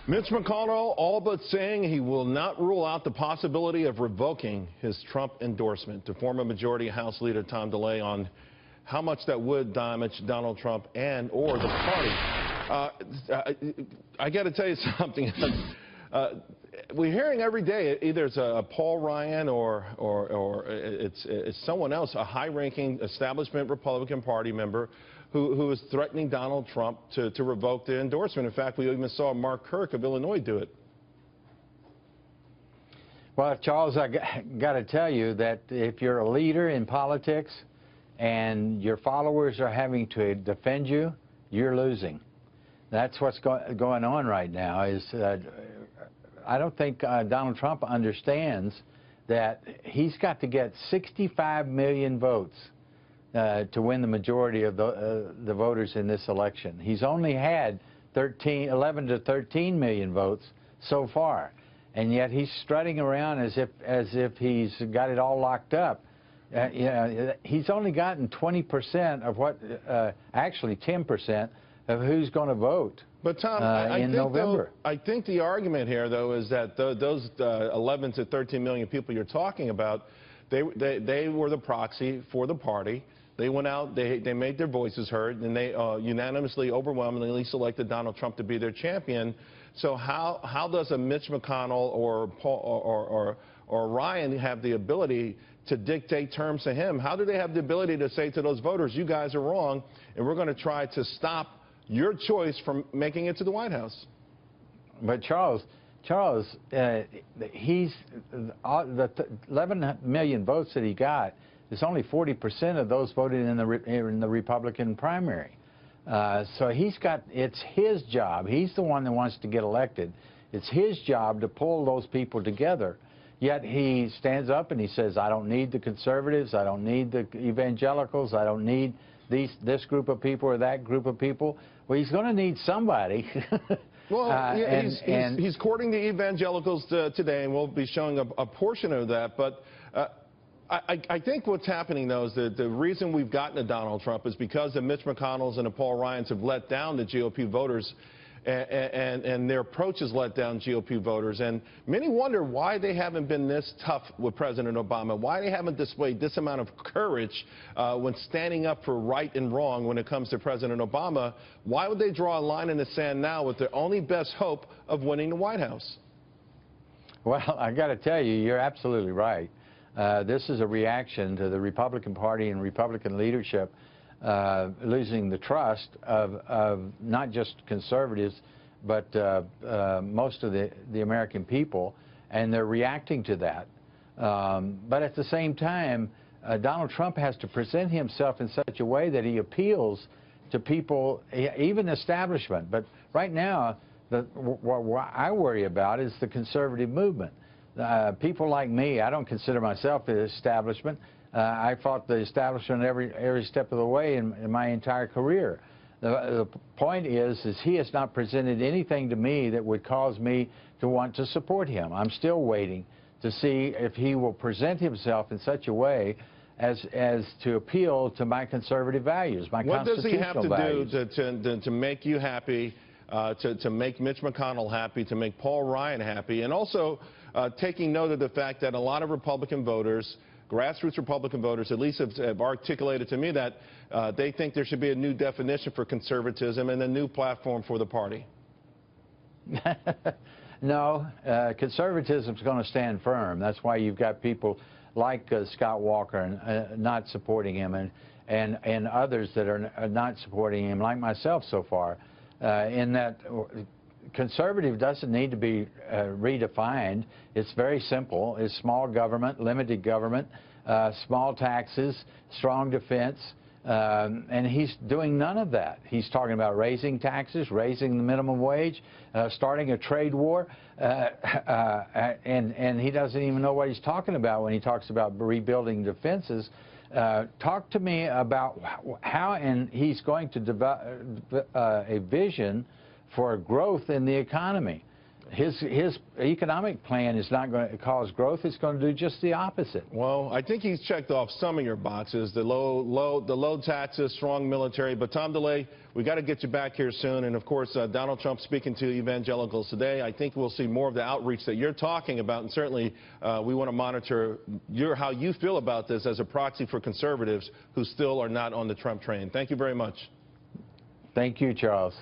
Mitch McConnell all but saying he will not rule out the possibility of revoking his Trump endorsement to former Majority House Leader Tom DeLay on how much that would damage Donald Trump and or the party. I got to tell you something. We're hearing every day either it's a Paul Ryan or it's someone else, a high-ranking establishment Republican Party member who is threatening Donald Trump to revoke the endorsement. In fact, we even saw Mark Kirk of Illinois do it. Well, Charles, I got to tell you that if you're a leader in politics and your followers are having to defend you, you're losing. That's what's going on right now. I don't think Donald Trump understands that he's got to get 65 million votes to win the majority of the voters in this election. He's only had 11 to 13 million votes so far, and yet he's strutting around as if he's got it all locked up. You know, he's only gotten 20% of what, actually 10% of who's going to vote. But Tom, in November. I think the argument here, though, is that those 11 to 13 million people you're talking about, they were the proxy for the party. They went out, they made their voices heard, and they unanimously, overwhelmingly selected Donald Trump to be their champion. So how does a Mitch McConnell or Paul or Ryan have the ability to dictate terms to him? How do they have the ability to say to those voters, you guys are wrong, and we're going to try to stop your choice from making it to the White House? But Charles, he's the 11 million votes that he got. It's only 40% of those voted in the Republican primary. So it's his job. He's the one that wants to get elected. It's his job to pull those people together. Yet he stands up and he says, I don't need the conservatives, I don't need the evangelicals, I don't need this group of people or that group of people. Well, he's going to need somebody. Well, yeah, he's courting the evangelicals today, and we'll be showing a portion of that. But I think what's happening, though, is that the reason we've gotten to Donald Trump is because the Mitch McConnells and the Paul Ryans have let down the GOP voters, and their approach has let down GOP voters. And many wonder why they haven't been this tough with President Obama, why they haven't displayed this amount of courage when standing up for right and wrong when it comes to President Obama. Why would they draw a line in the sand now with their only best hope of winning the White House? Well, I got to tell you, you're absolutely right. This is a reaction to the Republican Party and Republican leadership losing the trust of not just conservatives, but most of the American people, and they're reacting to that. But at the same time, Donald Trump has to present himself in such a way that he appeals to people, even establishment. But right now, what I worry about is the conservative movement. People like me, I don't consider myself the establishment. I fought the establishment every step of the way in my entire career. The point is he has not presented anything to me that would cause me to want to support him. I'm still waiting to see if he will present himself in such a way as to appeal to my conservative values, my constitutional values. What does he have to do to make you happy, to make Mitch McConnell happy, to make Paul Ryan happy, and also taking note of the fact that a lot of Republican voters, grassroots Republican voters, at least have articulated to me that they think there should be a new definition for conservatism and a new platform for the party? No, conservatism is going to stand firm. That's why you've got people like Scott Walker not supporting him, and others that are not supporting him, like myself so far, in that conservative doesn't need to be redefined. It's very simple. It's small government, limited government, small taxes, strong defense, and he's doing none of that. He's talking about raising taxes, raising the minimum wage, starting a trade war, and he doesn't even know what he's talking about when he talks about rebuilding defenses. Talk to me about how he's going to develop a vision for growth in the economy. His economic plan is not going to cause growth. It's going to do just the opposite. Well, I think he's checked off some of your boxes, the low taxes, strong military. But Tom DeLay, we got to get you back here soon. And of course, Donald Trump speaking to evangelicals today. I think we'll see more of the outreach that you're talking about. And certainly, we want to monitor how you feel about this as a proxy for conservatives who still are not on the Trump train. Thank you very much. Thank you, Charles.